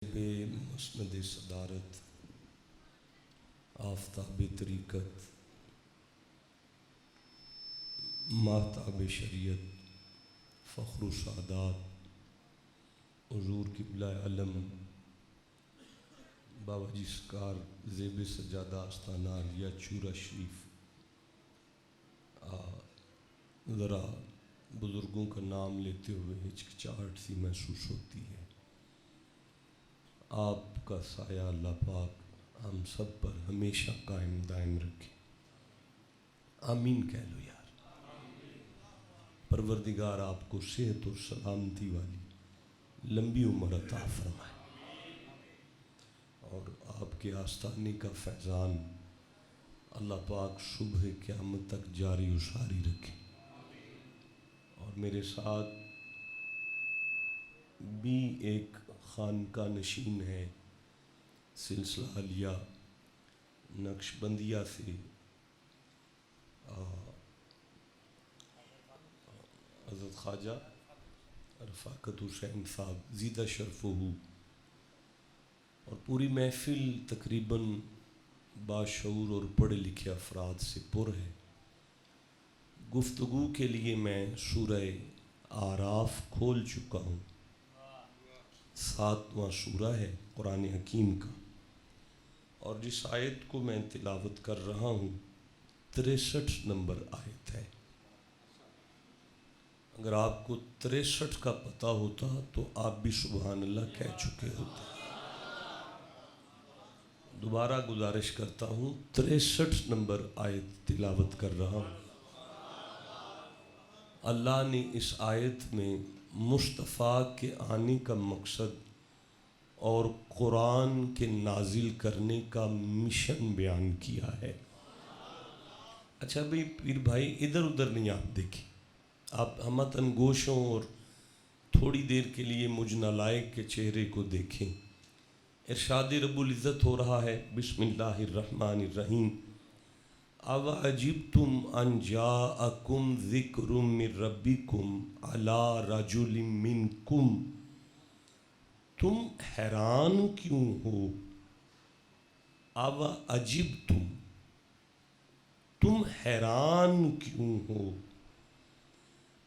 بے مسند صدارت آفتاب طریقت ماہتاب شریعت فخر و سعادات حضور قبلہ علم بابا جی سرکار زیب سجادہ آستانہ عالیہ چورا شریف ذرا بزرگوں کا نام لیتے ہوئے ہچکچاہٹ سی محسوس ہوتی ہے۔ آپ کا سایہ اللہ پاک ہم سب پر ہمیشہ قائم دائم رکھے، آمین کہہ لو یار۔ پروردگار آپ کو صحت اور سلامتی والی لمبی عمر عطا فرمائے اور آپ کے آستانے کا فیضان اللہ پاک صبح قیامت تک جاری و ساری رکھے۔ اور میرے ساتھ بھی ایک خانقاہ نشین ہے سلسلہ عالیہ نقشبندیہ سے، حضرت خواجہ رفاقت حسین صاحب زیدہ شرف ہو، اور پوری محفل تقریباً باشعور اور پڑھے لکھے افراد سے پر ہے۔ گفتگو کے لیے میں سورہ اعراف کھول چکا ہوں، 7واں سورہ ہے قرآن حکیم کا، اور جس آیت کو میں تلاوت کر رہا ہوں 63 نمبر آیت ہے۔ اگر آپ کو 63 کا پتہ ہوتا تو آپ بھی سبحان اللہ کہہ چکے ہوتے۔ دوبارہ گزارش کرتا ہوں، 63 نمبر آیت تلاوت کر رہا ہوں۔ اللہ نے اس آیت میں مصطفیٰ کے آنے کا مقصد اور قرآن کے نازل کرنے کا مشن بیان کیا ہے۔ اچھا بھئی پیر بھائی ادھر ادھر نہیں آپ دیکھیں، آپ ہمتن گوشوں اور تھوڑی دیر کے لیے مجھ نالائق کے چہرے کو دیکھیں۔ ارشاد رب العزت ہو رہا ہے، بسم اللہ الرحمن الرحیم، اوعجبتم ان جاءکم ذکر من ربکم علی رجل منکم، تم حیران کیوں ہو؟ اوعجبتم، تم حیران کیوں ہو؟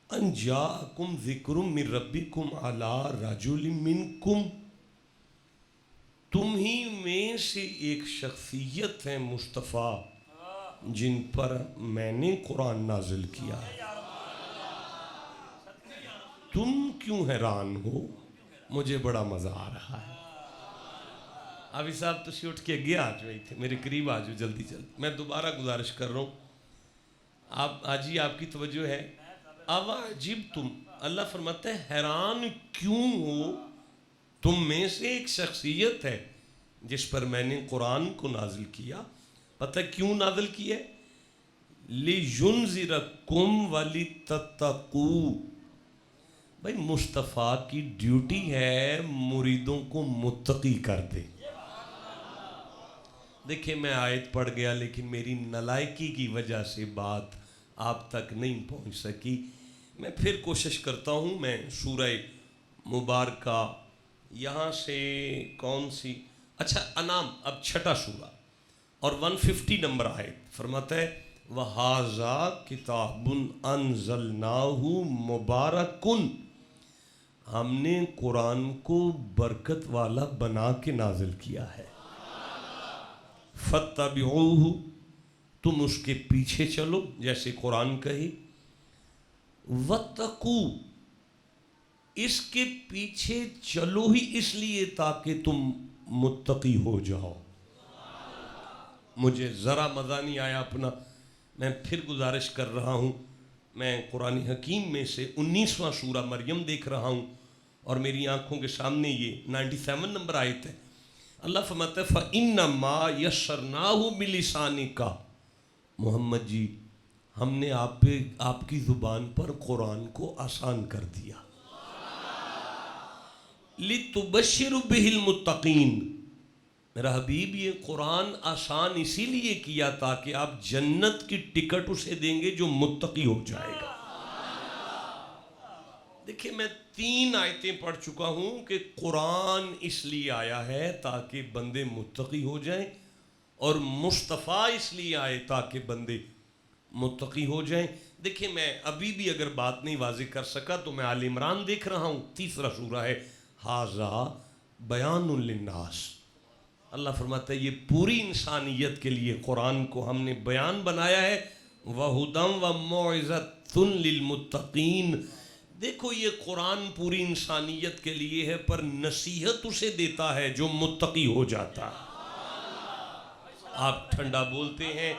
ان جاءکم ذکر من ربکم علی رجل منکم، تم ہی میں سے ایک شخصیت ہے مصطفیٰ جن پر میں نے قرآن نازل کیا ہے۔ تم کیوں حیران ہو؟ مجھے بڑا مزہ آ رہا ہے۔ آبی صاحب تسی اٹھ کے گیا آج وہی تھے، میرے قریب آج جلدی جلدی، میں دوبارہ گزارش کر رہا ہوں، آپ آجی آپ کی توجہ ہے۔ اوعجبتم، اللہ فرماتا ہے حیران کیوں ہو؟ تم میں سے ایک شخصیت ہے جس پر میں نے قرآن کو نازل کیا۔ پتہ کیوں نازل کیا ہے؟ لِيُنذِرَكُمْ وَلِتَتَّقُوا، بھائی مصطفیٰ کی ڈیوٹی ہے مریدوں کو متقی کر دے۔ دیکھیں میں آیت پڑھ گیا لیکن میری نالائکی کی وجہ سے بات آپ تک نہیں پہنچ سکی۔ میں پھر کوشش کرتا ہوں، میں سورہ مبارکہ یہاں سے کون سی، اچھا انعام، اب چھٹا سورہ اور 150 نمبر آیت فرماتا ہے، وَهَذَا كِتَابٌ أَنزَلْنَاهُ مُبَارَكٌ، ہم نے قرآن کو برکت والا بنا کے نازل کیا ہے۔ فَاتَّبِعُوهُ، تم اس کے پیچھے چلو جیسے قرآن کہے، وَاتَّقُوا، اس کے پیچھے چلو ہی اس لیے تاکہ تم متقی ہو جاؤ۔ مجھے ذرا مزہ نہیں آیا اپنا، میں پھر گزارش کر رہا ہوں، میں قرآن حکیم میں سے 19واں سورہ مریم دیکھ رہا ہوں اور میری آنکھوں کے سامنے یہ 97 نمبر آیت ہے۔ اللہ فرماتا ہے فَإِنَّمَا يَسَّرْنَاهُ بِلِسَانِكَ، محمد جی ہم نے آپ کی زبان پر قرآن کو آسان کر دیا۔ لِتُبَشِّرُ بِهِ الْمُتَّقِينَ، میرا حبیب یہ قرآن آسان اسی لیے کیا تاکہ آپ جنت کی ٹکٹ اسے دیں گے جو متقی ہو جائے گا۔ دیکھیں میں 3 آیتیں پڑھ چکا ہوں کہ قرآن اس لیے آیا ہے تاکہ بندے متقی ہو جائیں، اور مصطفیٰ اس لیے آئے تاکہ بندے متقی ہو جائیں۔ دیکھیں میں ابھی بھی اگر بات نہیں واضح کر سکا تو میں آل عمران دیکھ رہا ہوں، 3 سورہ ہے، ھذا بیان للناس۔ اللہ فرماتا ہے یہ پوری انسانیت کے لیے قرآن کو ہم نے بیان بنایا ہے، وَہُدًى وَمَوعِظَةٌ لِلْمُتَّقِينَ۔ دیکھو یہ قرآن پوری انسانیت کے لیے ہے، پر نصیحت اسے دیتا ہے جو متقی ہو جاتا ہے۔ آپ ٹھنڈا بولتے ہیں،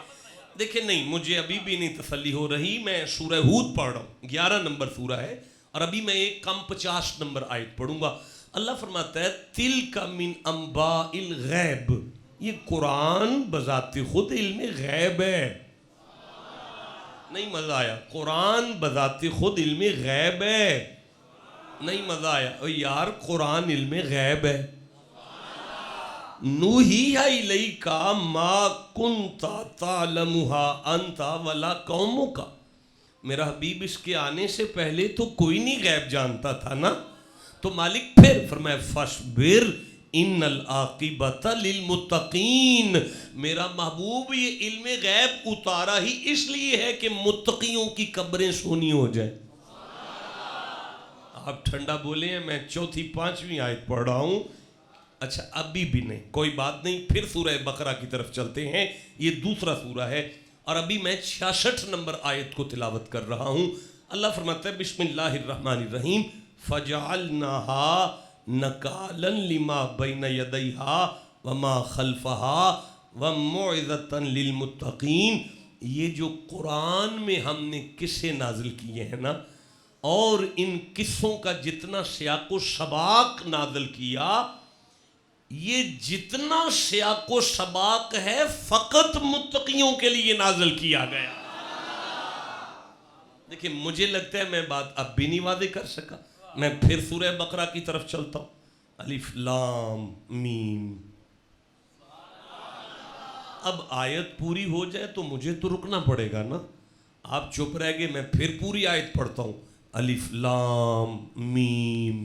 دیکھیں نہیں مجھے ابھی بھی نہیں تسلی ہو رہی، میں سورہ ہود پڑھ رہا ہوں، 11 نمبر سورہ ہے، اور ابھی میں ایک کم 50 نمبر آیت پڑھوں گا۔ اللہ فرماتا ہے تِلْکَ مِنْ أَنْبَاءِ الْغَیْبِ، یہ قرآن بذات خود علم غیب ہے۔ نہیں مزہ آیا؟ قرآن بذات خود علم غیب ہے۔ نہیں مزہ آیا؟ او یار قرآن علم غیب ہے۔ نوحی الیک ما کنت تعلمها انت ولا قومک، میرا حبیب اس کے آنے سے پہلے تو کوئی نہیں غیب جانتا تھا نا، تو مالک پھر فرمایا فاصبر ان العاقبۃ للمتقین، میرا محبوب یہ علم غیب اتارا ہی اس لیے ہے کہ متقیوں کی قبریں سونی ہو جائیں۔ آپ ٹھنڈا بولے ہیں، میں 4، 5ویں آیت پڑھ رہا ہوں۔ اچھا ابھی بھی نہیں، کوئی بات نہیں، پھر سورہ بقرہ کی طرف چلتے ہیں، یہ دوسرا سورہ ہے، اور ابھی میں 66 نمبر آیت کو تلاوت کر رہا ہوں۔ اللہ فرماتا ہے بسم اللہ الرحمن الرحیم فَجَعَلْنَاهَا نَكَالًا لِمَا بَيْنَ يَدَيْهَا وَمَا خَلْفَهَا وَمَوْعِظَةً لِلْمُتَّقِينَ۔ یہ جو قرآن میں ہم نے قصے نازل کیے ہیں نا، اور ان قصوں کا جتنا سیاق و سباق نازل کیا، یہ جتنا سیاق و سباق ہے فقط متقیوں کے لیے نازل کیا گیا۔ دیکھیں مجھے لگتا ہے میں بات اب بھی نہیں واضح کر سکا، میں پھر سورہ بقرہ کی طرف چلتا ہوں۔ الف لام میم۔ اب آیت پوری ہو جائے تو مجھے تو رکنا پڑے گا نا، آپ چپ رہ گئے، میں پھر پوری آیت پڑھتا ہوں۔ الف لام میم۔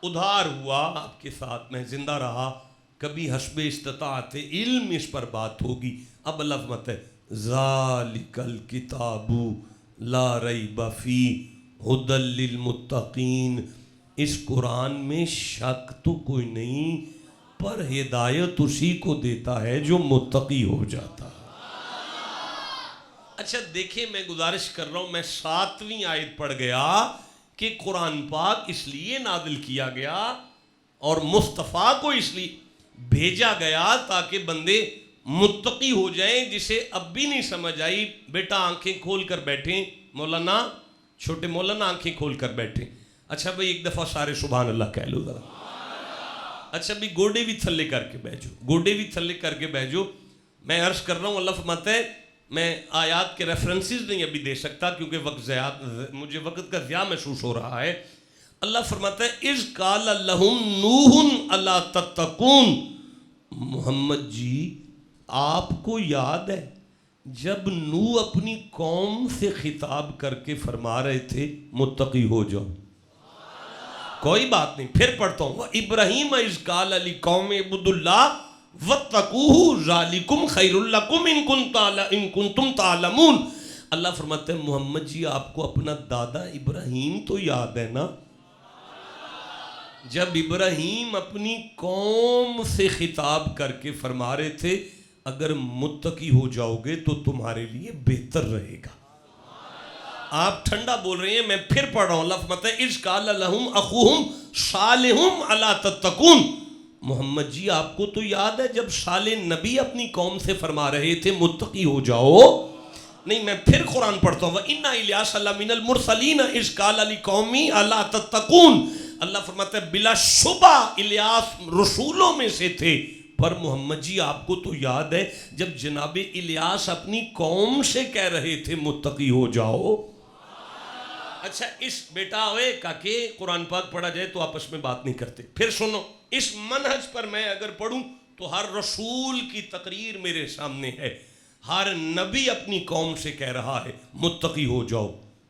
ادھار ہوا آپ کے ساتھ، میں زندہ رہا، کبھی حسب استطاعت علم اس پر بات ہوگی۔ اب اللہ فرماتا ہے ذالک الکتاب لا ریب فیہ ھدی للمتقین، اس قرآن میں شک تو کوئی نہیں، پر ہدایت اسی کو دیتا ہے جو متقی ہو جاتا ہے۔ اچھا دیکھیں میں گزارش کر رہا ہوں، میں 7ویں آیت پڑھ گیا کہ قرآن پاک اس لیے نازل کیا گیا اور مصطفیٰ کو اس لیے بھیجا گیا تاکہ بندے متقی ہو جائیں۔ جسے اب بھی نہیں سمجھ آئی، بیٹا آنکھیں کھول کر بیٹھیں، مولانا چھوٹے مولانا آنکھیں کھول کر بیٹھیں۔ اچھا بھئی ایک دفعہ سارے سبحان اللہ کہہ لو ذرا۔ اچھا بھی گوڑے بھی تھلے کر کے بیجو، گوڑے بھی تھلے کر کے بیجو۔ میں عرض کر رہا ہوں، اللہ فرماتا ہے میں آیات کے ریفرنسز نہیں ابھی دے سکتا کیونکہ مجھے وقت کا ضیاع محسوس ہو رہا ہے۔ اللہ فرماتا ہے اذ قال لہم نوح الا تتقون، محمد جی آپ کو یاد ہے جب نوح اپنی قوم سے خطاب کر کے فرما رہے تھے متقی ہو جاؤ؟ کوئی بات نہیں، پھر پڑھتا ہوں ابراہیم اذ قال لقومہ اعبدوا اللہ واتقوہ ذالکم خیر لکم ان کنتم تعلمون۔ اللہ فرماتے ہیں محمد جی آپ کو اپنا دادا ابراہیم تو یاد ہے نا، جب ابراہیم اپنی قوم سے خطاب کر کے فرما رہے تھے اگر متقی ہو جاؤ گے تو تمہارے لیے بہتر رہے گا۔ آپ ٹھنڈا بول رہے ہیں، میں پھر پڑھ رہا ہوں۔ اللہ فرماتا ہے اذ قال لہم اخوہم صالح الا تتقون، محمد جی آپ کو تو یاد ہے جب صالح نبی اپنی قوم سے فرما رہے تھے متقی ہو جاؤ؟ نہیں، میں پھر قرآن پڑھتا ہوں وَإِنَّ إِلْيَاسَ لَمِنَ الْمُرْسَلِينَ إِذْ قَالَ لِقَوْمِهِ أَلَا تَتَّقُونَ۔ اللہ فرماتا ہے بلا شبہ الیاس رسولوں میں سے تھے، پر محمد جی آپ کو تو یاد ہے جب جناب الیاس اپنی قوم سے کہہ رہے تھے متقی ہو جاؤ۔ اچھا اس بیٹا ہوئے کہ قرآن پاک پڑھا جائے تو آپس میں بات نہیں کرتے۔ پھر سنو، اس منہج پر میں اگر پڑھوں تو ہر رسول کی تقریر میرے سامنے ہے، ہر نبی اپنی قوم سے کہہ رہا ہے متقی ہو جاؤ۔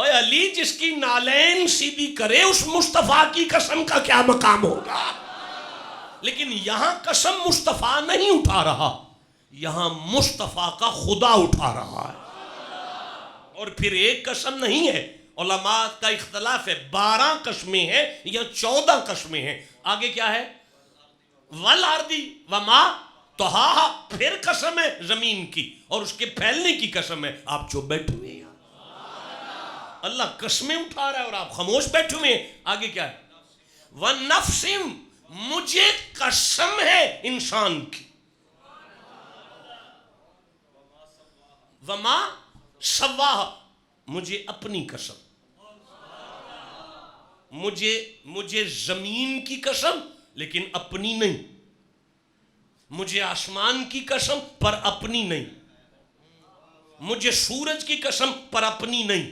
اوے علی جس کی نالین سیدھی کرے اس مصطفیٰ کی قسم کا کیا مقام ہوگا. لیکن یہاں قسم مصطفیٰ نہیں اٹھا رہا, یہاں مصطفیٰ کا خدا اٹھا رہا ہے. اور پھر ایک قسم نہیں ہے, علماء کا اختلاف ہے, 12 قسمیں ہیں یا 14 قسمیں ہیں. آگے کیا ہے؟ والارضی وما طحاہا, پھر قسم ہے زمین کی اور اس کے پھیلنے کی قسم ہے. آپ چپ بیٹھے ہوئے ہیں, اللہ قسمیں اٹھا رہا ہے اور آپ خاموش بیٹھے ہوئے ہیں. آگے کیا ہے؟ وَنَفْسٍ, مجھے قسم ہے انسان کی. وما سواہا, مجھے اپنی قسم, مجھے زمین کی قسم لیکن اپنی نہیں, مجھے آسمان کی قسم پر اپنی نہیں, مجھے سورج کی قسم پر اپنی نہیں,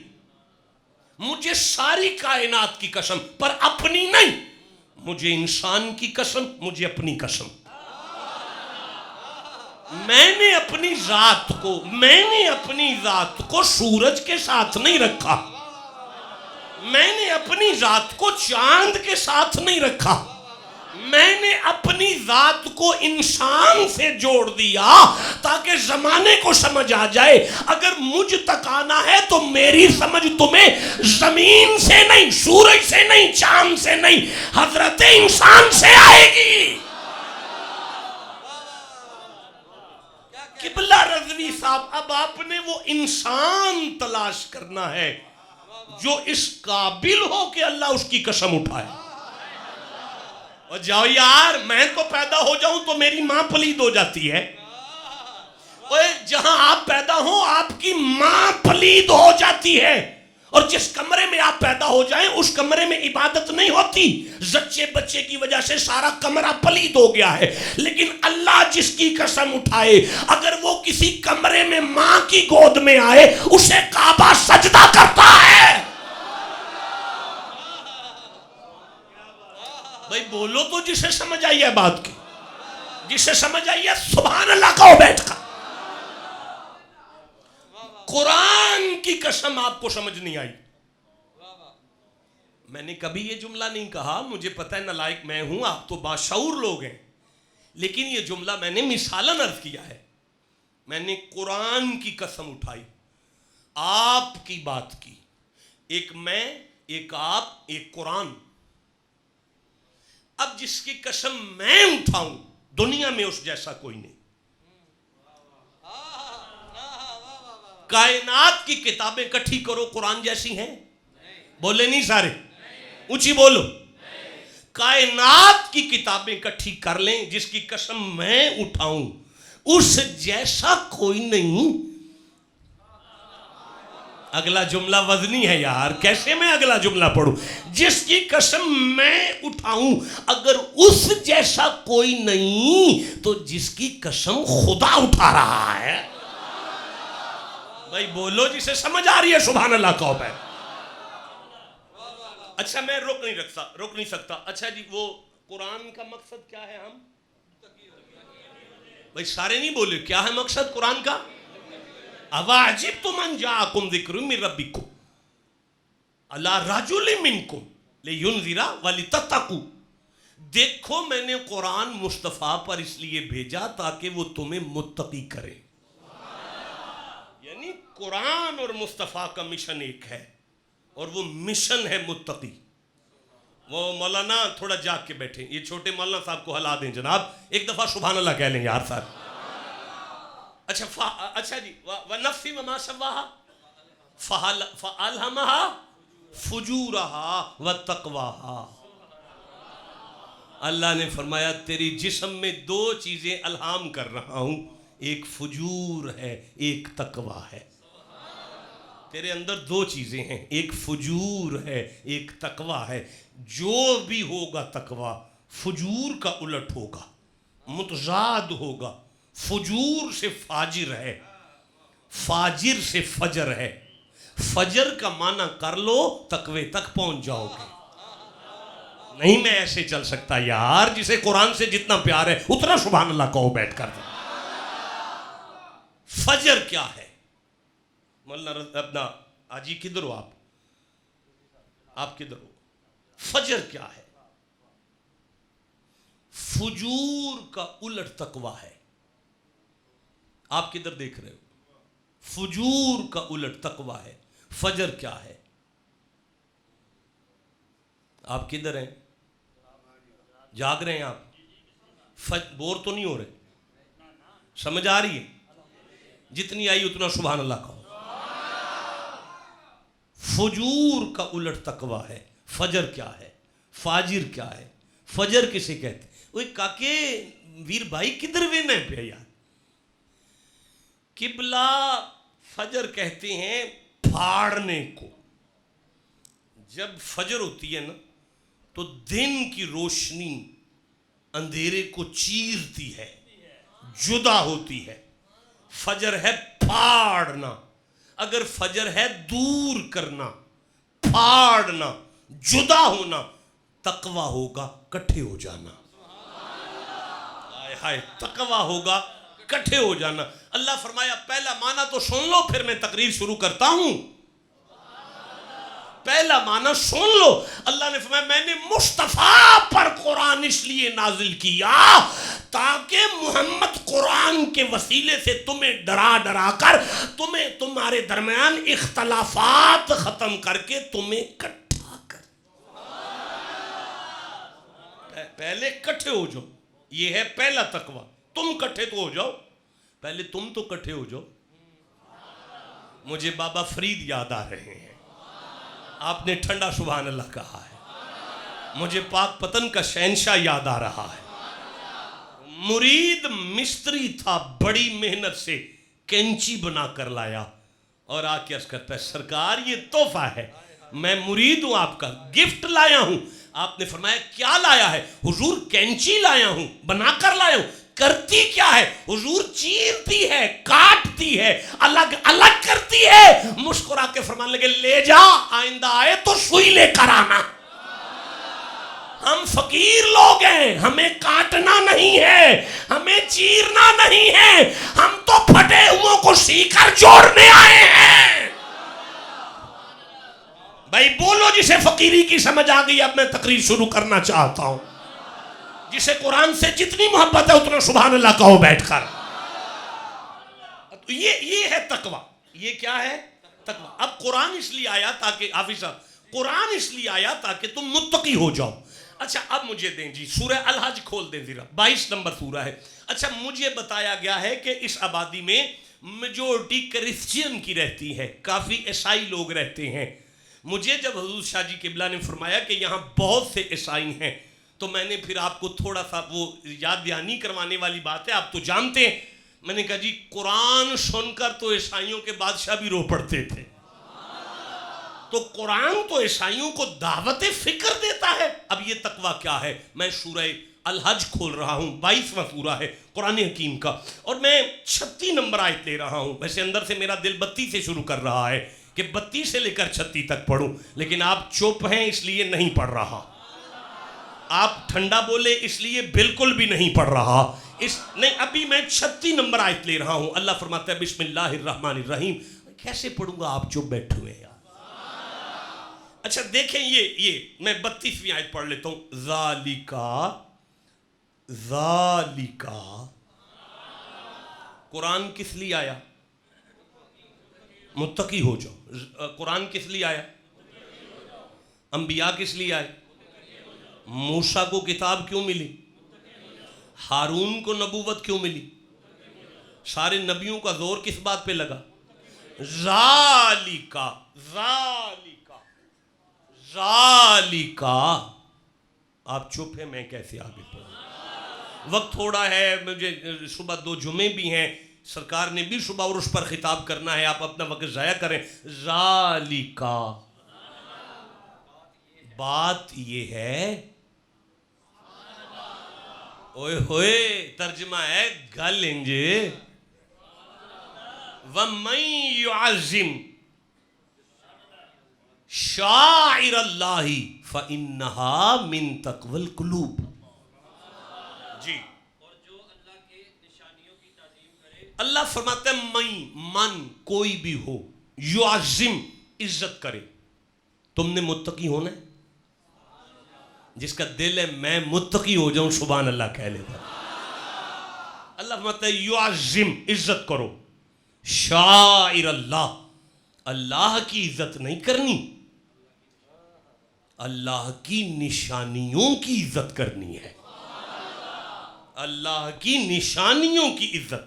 مجھے ساری کائنات کی قسم پر اپنی نہیں, مجھے انسان کی قسم, مجھے اپنی قسم. میں نے اپنی ذات کو سورج کے ساتھ نہیں رکھا, میں نے اپنی ذات کو چاند کے ساتھ نہیں رکھا, میں نے اپنی ذات کو انسان سے جوڑ دیا تاکہ زمانے کو سمجھ آ جائے اگر مجھ تک آنا ہے تو میری سمجھ تمہیں زمین سے نہیں, سورج سے نہیں, چاند سے نہیں, حضرت انسان سے آئے گی. قبلہ رضوی صاحب, اب آپ نے وہ انسان تلاش کرنا ہے جو اس قابل ہو کہ اللہ اس کی قسم اٹھائے. اور جاؤ یار, میں تو پیدا ہو جاؤں تو میری ماں پلید ہو جاتی ہے, اور جہاں آپ پیدا ہوں آپ کی ماں پلید ہو جاتی ہے, اور جس کمرے میں آپ پیدا ہو جائیں اس کمرے میں عبادت نہیں ہوتی, زچے بچے کی وجہ سے سارا کمرہ پلید ہو گیا ہے. لیکن اللہ جس کی قسم اٹھائے اگر وہ کسی کمرے میں ماں کی گود میں آئے اسے کعبہ سجدہ کرتا ہے. بھائی بولو تو جسے سمجھ آئی ہے بات کی, جسے سمجھ آئی ہے سبحان اللہ کہو بیٹھ کر. قرآن کی قسم آپ کو سمجھ نہیں آئی. میں نے کبھی یہ جملہ نہیں کہا, مجھے پتہ ہے نالائق میں ہوں, آپ تو باشعور لوگ ہیں, لیکن یہ جملہ میں نے مثالاً عرض کیا ہے. میں نے قرآن کی قسم اٹھائی, آپ کی بات کی, ایک میں, ایک آپ, ایک قرآن. اب جس کی قسم میں اٹھاؤں دنیا میں اس جیسا کوئی نہیں. کائنات کی کتابیں کٹھی کرو قرآن جیسی ہیں؟ بولے نہیں سارے, اونچی بولو. کائنات کی کتابیں کٹھی کر لیں, جس کی قسم میں اٹھاؤں اس جیسا کوئی نہیں. اگلا جملہ وزنی ہے یار, کیسے میں اگلا جملہ پڑھوں؟ جس کی قسم میں اٹھاؤں اگر اس جیسا کوئی نہیں تو جس کی قسم خدا اٹھا رہا ہے. بھائی بولو جسے سمجھ آ رہی ہے سبحان اللہ کہو بھائی. اچھا میں روک نہیں سکتا. اچھا جی وہ قرآن کا مقصد کیا ہے؟ ہم بھائی سارے نہیں بولے, کیا ہے مقصد قرآن کا؟ اَوَعَجِبْتُمْ أَنْ جَاءَكُمْ ذِكْرٌ مِّن رَبِّكُمْ عَلَىٰ رَجُلٍ مِّنْكُمْ لِيُنذِرَ وَلِتَتَّقُوا. دیکھو میں نے قرآن مصطفیٰ پر اس لیے بھیجا تاکہ وہ تمہیں متقی کرے. یعنی قرآن اور مصطفیٰ کا مشن ایک ہے اور وہ مشن ہے متقی. وہ مولانا تھوڑا جاگ کے بیٹھے, یہ چھوٹے مولانا صاحب کو ہلا دیں جناب, ایک دفعہ سبحان اللہ کہہ لیں یار صاحب. اچھا جی, وَنَفْسٍ وَمَا سَوَّاهَا فَأَلْهَمَهَا فُجُورَهَا وَتَقْوَاهَا. اللہ نے فرمایا تیری جسم میں دو چیزیں الہام کر رہا ہوں, ایک فجور ہے ایک تقویٰ ہے. تیرے اندر دو چیزیں ہیں, ایک فجور ہے ایک تقویٰ ہے. جو بھی ہوگا تقویٰ فجور کا الٹ ہوگا, متضاد ہوگا. فجور سے فاجر ہے, فاجر سے فجر ہے. فجر کا معنی کر لو تقوی تک پہنچ جاؤ گے. نہیں میں ایسے چل سکتا یار, جسے قرآن سے جتنا پیار ہے اتنا سبحان اللہ کہو بیٹھ کر. فجر کیا ہے؟ مولانا اپنا آجی کدھر ہو آپ؟ آپ کدھر ہو؟ فجر کیا ہے؟ فجور کا الٹ تقوی ہے. آپ کدھر دیکھ رہے ہو؟ فجور کا الٹ تقوی ہے. فجر کیا ہے؟ آپ کدھر ہیں؟ جاگ رہے ہیں آپ؟ بور تو نہیں ہو رہے؟ سمجھ آ رہی ہے؟ جتنی آئی اتنا سبحان اللہ کہو. فجور کا الٹ تقوی ہے. فجر کیا ہے؟ فاجر کیا ہے؟ فجر کسے کہتے ہیں؟ اوہ کاکے ویر بھائی کدھر وینا ہے پہ یار؟ قبلہ فجر کہتے ہیں پھاڑنے کو. جب فجر ہوتی ہے نا تو دن کی روشنی اندھیرے کو چیرتی ہے، جدا ہوتی ہے. فجر ہے پھاڑنا. اگر فجر ہے دور کرنا، پھاڑنا، جدا ہونا، تقوی ہوگا کٹھے ہو جانا. ہائے ہائے، تقوی ہوگا کٹھے ہو جانا. اللہ فرمایا پہلا معنی تو سن لو پھر میں تقریر شروع کرتا ہوں. پہلا معنی سن لو. اللہ نے فرمایا میں نے مصطفیٰ پر قرآن اس لیے نازل کیا تاکہ محمد قرآن کے وسیلے سے تمہیں ڈرا ڈرا کر تمہیں تمہارے درمیان اختلافات ختم کر کے تمہیں اکٹھا کر. پہلے کٹھے ہو جاؤ. یہ ہے پہلا تقوی. تم کٹھے تو ہو جاؤ. پہلے تم تو کٹھے ہو جاؤ. مجھے بابا فرید یاد آ رہے ہیں. آپ نے ٹھنڈا سبحان اللہ کہا ہے. مجھے پاک پتن کا شہنشاہ یاد آ رہا ہے. مرید مستری تھا، بڑی محنت سے کینچی بنا کر لایا اور آ کے عرض کرتا ہے سرکار یہ تحفہ ہے، میں مرید ہوں، آپ کا گفٹ لایا ہوں. آپ نے فرمایا کیا لایا ہے؟ حضور کینچی لایا ہوں، بنا کر لایا ہوں. کرتی کیا ہے؟ حضور چیرتی ہے، کاٹتی ہے، الگ الگ کرتی ہے. مسکرا کے فرمانے لگے لے جا، آئندہ آئے تو سوئی لے کر آنا. ہم فقیر لوگ ہیں، ہمیں کاٹنا نہیں ہے، ہمیں چیرنا نہیں ہے، ہم تو پھٹے ہوں کو سی کر جوڑنے آئے ہیں. بھائی بولو جسے فقیری کی سمجھ آ گئی. اب میں تقریر شروع کرنا چاہتا ہوں. جسے قرآن سے جتنی محبت ہے اتنا سبحان اللہ کہو بیٹھ کر. یہ ہے تقوی. یہ کیا ہے؟ تقوی. اب قرآن اس لیے آیا تاکہ حافظ صاحب قرآن اس لیے آیا تاکہ تم متقی ہو جاؤ. اچھا اب مجھے دیں جی سورہ الحج کھول دیں ذرا. 22 نمبر سورہ ہے. اچھا مجھے بتایا گیا ہے کہ اس آبادی میں میجورٹی کرسچین کی رہتی ہے، کافی عیسائی لوگ رہتے ہیں. مجھے جب حضور شاہ جی قبلہ نے فرمایا کہ یہاں بہت سے عیسائی ہیں تو میں نے پھر آپ کو تھوڑا سا وہ یاد دہانی کروانے والی بات ہے، آپ تو جانتے ہیں. میں نے کہا جی قرآن سن کر تو عیسائیوں کے بادشاہ بھی رو پڑتے تھے، تو قرآن تو عیسائیوں کو دعوت فکر دیتا ہے. اب یہ تقوی کیا ہے؟ میں سورہ الحج کھول رہا ہوں، 22واں سورہ ہے قرآن حکیم کا، اور میں 36 نمبر آیت لے رہا ہوں. ویسے اندر سے میرا دل 32 سے شروع کر رہا ہے کہ 32 سے لے کر 36 تک پڑھوں، لیکن آپ چپ ہیں اس لیے نہیں پڑھ رہا. آپ ٹھنڈا بولے اس لیے بالکل بھی نہیں پڑھ رہا. نہیں ابھی میں 36 نمبر آیت لے رہا ہوں. اللہ فرماتا ہے بسم اللہ الرحمن الرحیم. کیسے پڑھوں گا؟ آپ چپ بیٹھے ہوئے ہیں. اچھا دیکھیں یہ میں 32ویں آیت پڑھ لیتا ہوں. ذالکا قرآن کس لیے آیا؟ متقی ہو جاؤ. قرآن کس لیے آیا؟ انبیاء کس لیے آئے؟ موسیٰ کو کتاب کیوں ملی؟ ہارون کو نبوت کیوں ملی؟ سارے نبیوں کا زور کس بات پہ لگا؟ ذالکا. آپ چپ ہیں، میں کیسے آگے پڑھوں؟ وقت تھوڑا ہے، مجھے صبح 2 جمعے بھی ہیں، سرکار نے بھی صبح اور اس پر خطاب کرنا ہے. آپ اپنا وقت ضائع کریں. ذالکا بات یہ ہے، اوئے ہوئے ترجمہ ہے گل انجے. وَمَن يُعَظِّمْ شَعَائِرَ اللَّهِ فَإِنَّهَا مِن تَقْوَى الْقُلُوبِ. جی اور جو اللہ کے نشانیوں کی تعظیم کرے. اللہ فرماتا ہے من کوئی بھی ہو، یعظم عزت کرے. تم نے متقی ہونا ہے. جس کا دل ہے میں متقی ہو جاؤں سبحان اللہ کہہ لیتا. اللہ فرماتا ہے یعظم، عزت کرو، شاعر اللہ، اللہ کی عزت نہیں کرنی، اللہ کی نشانیوں کی عزت کرنی ہے. اللہ کی نشانیوں کی عزت.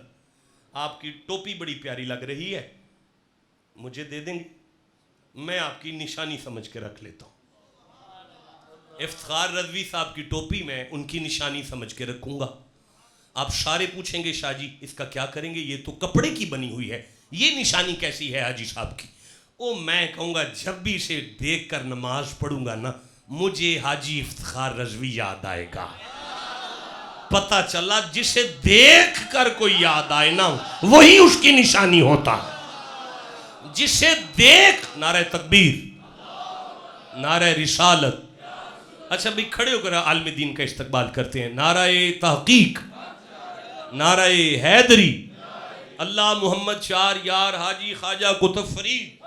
آپ کی ٹوپی بڑی پیاری لگ رہی ہے، مجھے دے دیں گے؟ میں آپ کی نشانی سمجھ کے رکھ لیتا ہوں. افتخار رضوی صاحب کی ٹوپی میں ان کی نشانی سمجھ کے رکھوں گا. آپ سارے پوچھیں گے شاہ جی اس کا کیا کریں گے، یہ تو کپڑے کی بنی ہوئی ہے، یہ نشانی کیسی ہے حاجی صاحب کی؟ او میں کہوں گا جب بھی اسے دیکھ کر نماز پڑھوں گا نا مجھے حاجی افتخار رضوی یاد آئے گا. پتہ چلا جسے دیکھ کر کوئی یاد آئے نا وہی اس کی نشانی ہوتا ہے. جسے دیکھ، نعرہ تکبیر، نعرہ رسالت. اچھا بھئی کھڑے ہو کر عالم دین کا استقبال کرتے ہیں. نعرہ تحقیق، نعرہ حیدری، اللہ محمد شار یار حاجی خواجہ قطب فرید.